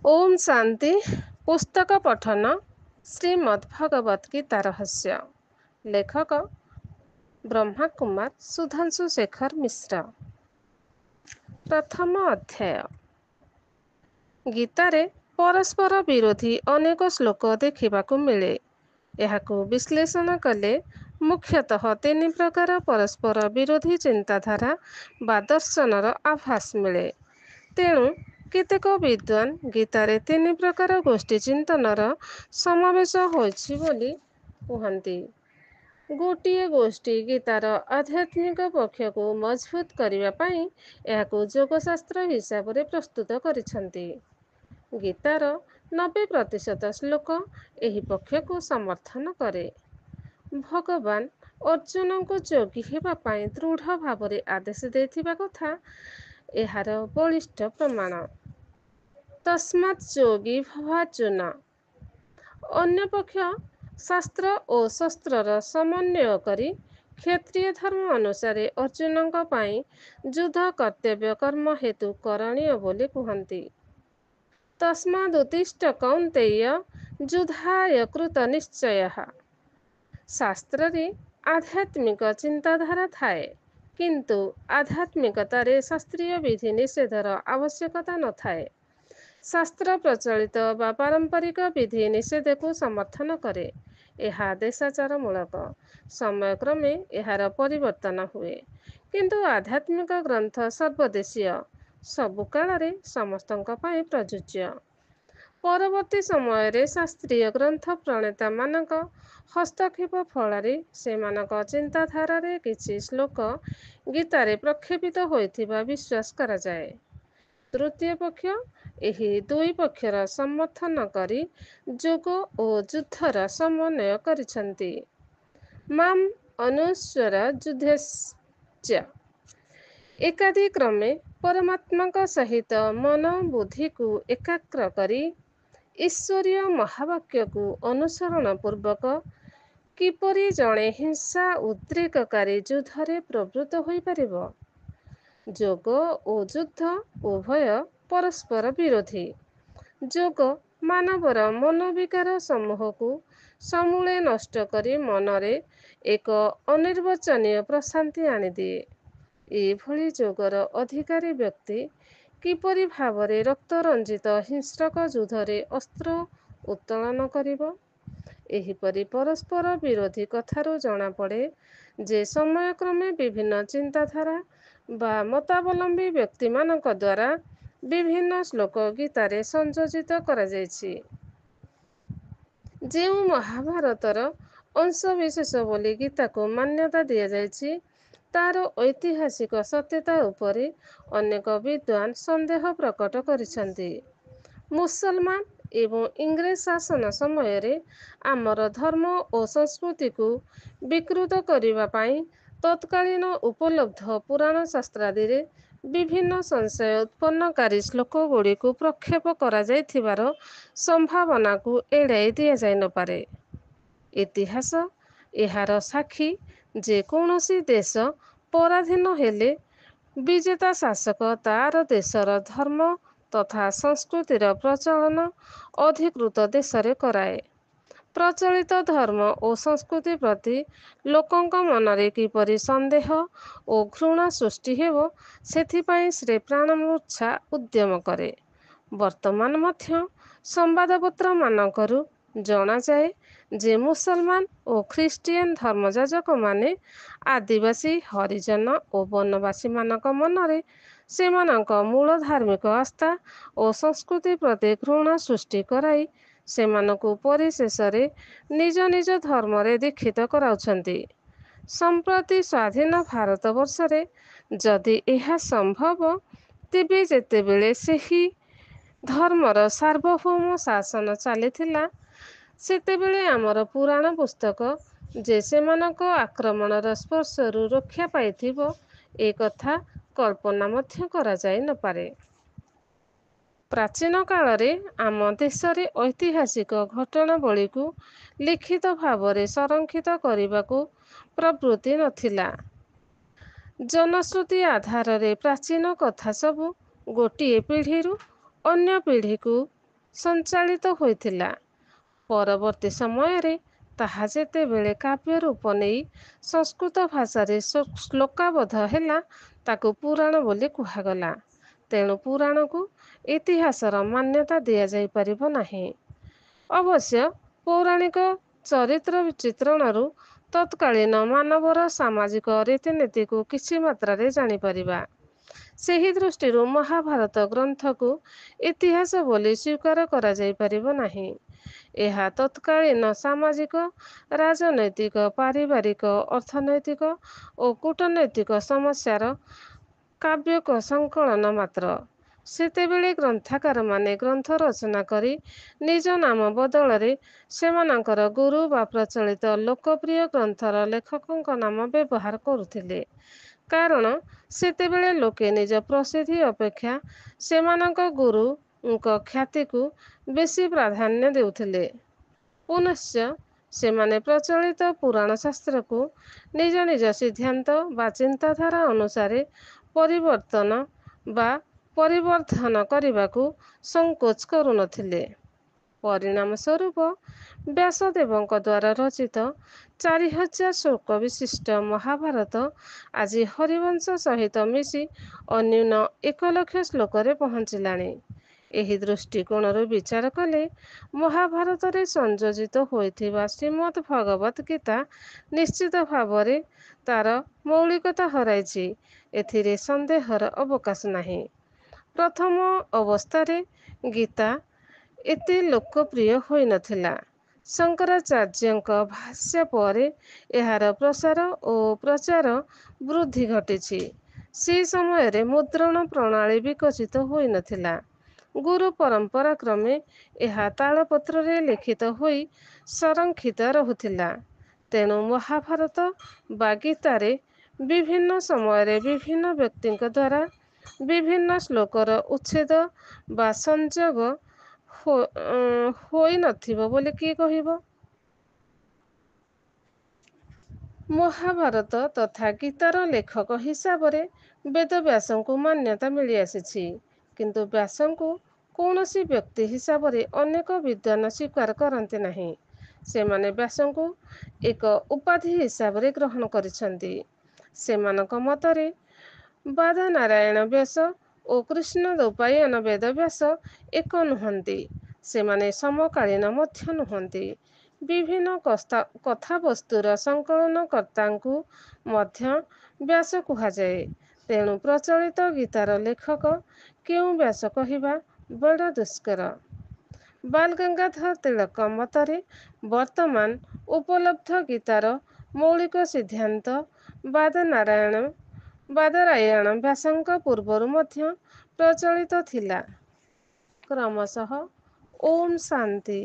ओम शांति। पुस्तक पठन श्रीमद्भगवत गीता रहस्य। लेखक ब्रह्मा कुमार सुधांशु शेखर मिश्र। प्रथम अध्याय। गीतारे परस्पर विरोधी अनेक श्लोक देखिबाकू मिले। एहाकू विश्लेषण कले मुख्यतः तीन प्रकार परस्पर विरोधी चिंताधारा बा दर्शनर आभास मिले। तेणु केतेक विद्वान गीतारे तीन प्रकार गोष्ठी चिंतनर समावेश होइछि बोली कुहନ୍ତି। गोटिए गोष्ठी गीतार आध्यात्मिक पक्ष को मजबूत करिवा पई एहाकू योगशास्त्र हिसाब रे प्रस्तुत करिसंती। गीतार 90% श्लोक एही पक्ष को समर्थन करे। भगवान अर्जुन को जोगी हेबा पई दृढ़ भाव रे आदेश देथिबा कथा एहार बलिष्ठ प्रमाण। तस्मात् योगी भवार्जुन। अन्य पक्ष शास्त्र और शस्त्रर समन्वय करी क्षत्रिय धर्म अनुसार अर्जुन पाई युद्ध कर्तव्य कर्म हेतु करणीय बोली कुहନ୍ତି। तस्मादुत्तिष्ठ कौन्तेय युद्धाय कृत निश्चयः। शास्त्र रे आध्यात्मिक चिंताधारा थाए, किंतु आध्यात्मिकतारे शास्त्रीय विधि निषेधर आवश्यकता न थाए। शास्त्र प्रचलित बा पारंपरिक विधि निषेध को समर्थन करे। यह देशाचार मूलक। समयक्रमे एहार परिवर्तन हुए, किंतु आध्यात्मिक ग्रंथ सर्वदेशीय, सबु कालरे समस्तଙ୍କ ପାଇଁ प्रযোज्य। परवर्ती समय रे शास्त्रीय ग्रंथ प्रणेता मानक हस्तक्षेप फଳରେ सेमानक चिंताधारा रे किछि श्लोक गीतारे प्रक्षेपित होइथिबा विश्वास करा जाए। तृतीय पक्ष एही दुई पक्षर समर्थन करी जोग ओ युद्धर समन्वय करिसंती। माम अनुस्वर युद्धस्य। एकादि क्रमे परमात्मा सहित मन बुद्धि को एकाग्र करी ईश्वरीय महावाक्य को अनुसरण पूर्वक किपरि जणे हिंसा उद्रेककारी युद्धरे प्रवृत्त होई परिबो। जोग ओ युद्ध उभय परस्पर विरोधी। जोग मानवर मनोविकार समूह को समूले नष्ट करी मनरे एक अनिर्वचनीय प्रशांति आनिदिए। एभଳି जोगर अधिकारी व्यक्ति किपरि भावरे रक्त रंजित हिंस्रक युद्धरे अस्त्र उत्तोलन करिब। एहिपरि परस्पर विरोधी कथारू जଣା पड़े जे समयक्रमे विभिन्न चिंताधारा बा मतावलंबी व्यक्ति मानक द्वारा विभिन्न श्लोक गीतारे संयोजित करा जायछि। जेउ महाभारतर अंशविशेष बोली गीता को मान्यता दिया जायछि, तार ऐतिहासिक सत्यता उपरे अनेक विद्वान संदेह प्रकट करिसंती। मुसलमान एवं इंग्रेज शासन समय रे आमर धर्म और संस्कृति को विकृत करिवा पाई तत्कालीन उपलब्ध पुराण शास्त्रादि रे विभिन्न संशय उत्पन्नकारी श्लोक गुड़ी को प्रक्षेप करा जायथिबार संभावना को एड़ाई दिया जाय न पारे। इतिहास एहार साक्षी जे कौनसी देश पराधीन हेले विजेता शासक तार देशर धर्म तथा संस्कृतिर प्रचलन अधिकृत देशरे कराए। प्रचलित धर्म और संस्कृति प्रति लोकंक मनरे किपरि संदेह और घृणा सृष्टि हेबो सेथिपाई से प्राणमूर्छा उद्यम करे। वर्तमान मध्य संवादपत्र मानकरू जणा जाए जे मुसलमान और ख्रिस्टियन धर्मजाजक माने आदिवासी हरिजन और वनवासी मानक मनरे सेमानक मूल धार्मिक आस्था और संस्कृति प्रति घृणा सृष्टि कराई सेमानकु परिशेष रे निज निज धर्म रे दीक्षित कराउछंती। संप्रति स्वाधीन भारत वर्ष रे जदि यह संभव तेबे जेतेबेले सेही धर्मर सार्वभौम शासन चलीथिला सेतेबेले आमर पुराण पुस्तक जे सेमानक आक्रमणर स्पर्शरू रक्षा पाइथिबो ए कथा कल्पना मध्य करा जाय न पारे। प्राचीन कालरे आम देशरे ऐतिहासिक घटनावली को लिखित भावरे संरक्षित करने प्रवृत्ति नथिला। जनश्रुति आधार रे प्राचीन कथा सबु गोटिए पीढ़ी अन्य पीढ़ी को ସଞ୍ଚାଳିତ ହୋଇଥିଲା। ପରବର୍ତ୍ତୀ ସମୟରେ ତାହା ଯେତେବେଳେ କାବ୍ୟ ରୂପ ନେଇ ସଂସ୍କୃତ ଭାଷାରେ ଶ୍ଲୋକାବଦ୍ଧ ହେଲା, ତାକୁ ପୁରାଣ ବୋଲି କୁହାଗଲା। ତେଣୁ ପୁରାଣକୁ ଇତିହାସର ମାନ୍ୟତା ଦିଆଯାଇପାରିବ ନାହିଁ। ଅବଶ୍ୟ ପୌରାଣିକ ଚରିତ୍ର ଚିତ୍ରଣରୁ ତତ୍କାଳୀନ ମାନବର ସାମାଜିକ ରୀତିନୀତିକୁ କିଛି ମାତ୍ରାରେ ଜାଣିପାରିବା। ସେହି ଦୃଷ୍ଟିରୁ ମହାଭାରତ ଗ୍ରନ୍ଥକୁ ଇତିହାସ ବୋଲି ସ୍ୱୀକାର କରାଯାଇପାରିବ ନାହିଁ। ଏହା ତତ୍କାଳୀନ ସାମାଜିକ, ରାଜନୈତିକ, ପାରିବାରିକ, ଅର୍ଥନୈତିକ ଓ କୂଟନୈତିକ ସମସ୍ୟାର କାବ୍ୟିକ ସଂକଳନ ମାତ୍ର। ସେତେବେଳେ ଗ୍ରନ୍ଥକାରମାନେ ଗ୍ରନ୍ଥ ରଚନା କରି ନିଜ ନାମ ବଦଳରେ ସେମାନଙ୍କର ଗୁରୁ ବା ପ୍ରଚଳିତ ଲୋକପ୍ରିୟ ଗ୍ରନ୍ଥର ଲେଖକଙ୍କ ନାମ ବ୍ୟବହାର କରୁଥିଲେ। କାରଣ ସେତେବେଳେ ଲୋକେ ନିଜ ପ୍ରସିଦ୍ଧି ଅପେକ୍ଷା ସେମାନଙ୍କ ଗୁରୁଙ୍କ ଖ୍ୟାତିକୁ ବେଶୀ ପ୍ରାଧାନ୍ୟ ଦେଉଥିଲେ। ପୁନଶ୍ଚ ସେମାନେ ପ୍ରଚଳିତ ପୁରାଣ ଶାସ୍ତ୍ରକୁ ନିଜ ନିଜ ସିଦ୍ଧାନ୍ତ ବା ଚିନ୍ତାଧାରା ଅନୁସାରେ ପରିବର୍ତ୍ତନ ବା ପରିବର୍ଦ୍ଧନ କରିବାକୁ ସଂକୋଚ କରୁନଥିଲେ। ପରିଣାମ ସ୍ୱରୂପ ବ୍ୟାସଦେବଙ୍କ ଦ୍ୱାରା ରଚିତ 4000 ଶ୍ଲୋକ ବିଶିଷ୍ଟ ମହାଭାରତ ଆଜି ହରିବଂଶ ସହିତ ମିଶି ଅନ୍ୟୁନ 1 ଲକ୍ଷ ଶ୍ଲୋକରେ ପହଞ୍ଚିଲାଣି। ଏହି ଦୃଷ୍ଟିକୋଣରୁ ବିଚାର କଲେ ମହାଭାରତରେ ସଂଯୋଜିତ ହୋଇଥିବା ଶ୍ରୀମଦ୍ ଭଗବତ ଗୀତା ନିଶ୍ଚିତ ଭାବରେ ତାର ମୌଳିକତା ହରାଇଛି, ଏଥିରେ ସନ୍ଦେହର ଅବକାଶ ନାହିଁ। ପ୍ରଥମ ଅବସ୍ଥାରେ ଗୀତା ଏତେ ଲୋକପ୍ରିୟ ହୋଇନଥିଲା। ଶଙ୍କରାଚାର୍ଯ୍ୟଙ୍କ ଭାଷ୍ୟ ପରେ ଏହାର ପ୍ରସାର ଓ ପ୍ରଚାର ବୃଦ୍ଧି ଘଟିଛି। ସେ ସମୟରେ ମୁଦ୍ରଣ ପ୍ରଣାଳୀ ବିକଶିତ ହୋଇନଥିଲା। ଗୁରୁ ପରମ୍ପରା କ୍ରମେ ଏହା ତାଳପତ୍ରରେ ଲିଖିତ ହୋଇ ସଂରକ୍ଷିତ ରହୁଥିଲା। ତେଣୁ ମହାଭାରତ ବା ଗୀତାରେ ବିଭିନ୍ନ ସମୟରେ ବିଭିନ୍ନ ବ୍ୟକ୍ତିଙ୍କ ଦ୍ୱାରା ବିଭିନ୍ନ ଶ୍ଲୋକର ଉଚ୍ଛେଦ ବା ସଂଯୋଗ ହୋଇନଥିବ ବୋଲି କିଏ କହିବ? ମହାଭାରତ ତଥା ଗୀତାର ଲେଖକ ହିସାବରେ ବେଦବ୍ୟାସଙ୍କୁ ମାନ୍ୟତା ମିଳିଆସିଛି। କିନ୍ତୁ ବ୍ୟାସଙ୍କୁ କୌଣସି ବ୍ୟକ୍ତି ହିସାବରେ ଅନେକ ବିଦ୍ୱାନ ସ୍ୱୀକାର କରନ୍ତି ନାହିଁ। ସେମାନେ ବ୍ୟାସଙ୍କୁ ଏକ ଉପାଧି ହିସାବରେ ଗ୍ରହଣ କରିଛନ୍ତି। ସେମାନଙ୍କ ମତରେ ବାଦନାରାୟଣ ବ୍ୟାସ ଓ କୃଷ୍ଣଦ୍ୱୈପାୟନ ବେଦବ୍ୟାସ ଏକ ନୁହନ୍ତି। ସେମାନେ ସମକାଳୀନ ମଧ୍ୟ ନୁହନ୍ତି। ବିଭିନ୍ନ କଥାବସ୍ତୁର ସଂକଳନକର୍ତ୍ତାଙ୍କୁ ମଧ୍ୟ ବ୍ୟାସ କୁହାଯାଏ। ତେଣୁ ପ୍ରଚଳିତ ଗୀତାର ଲେଖକ କେଉଁ ବ୍ୟାସ କହିବା ବଡ଼ ଦୁଷ୍କର। ବାଲଗଙ୍ଗାଧର ତିଳକଙ୍କ ମତରେ ବର୍ତ୍ତମାନ ଉପଲବ୍ଧ ଗୀତାର ମୌଳିକ ସିଦ୍ଧାନ୍ତ ବାଦରାୟଣ ବ୍ୟାସଙ୍କ ପୂର୍ବରୁ ମଧ୍ୟ ପ୍ରଚଳିତ ଥିଲା। କ୍ରମଶଃ ଓମ୍ ଶାନ୍ତି।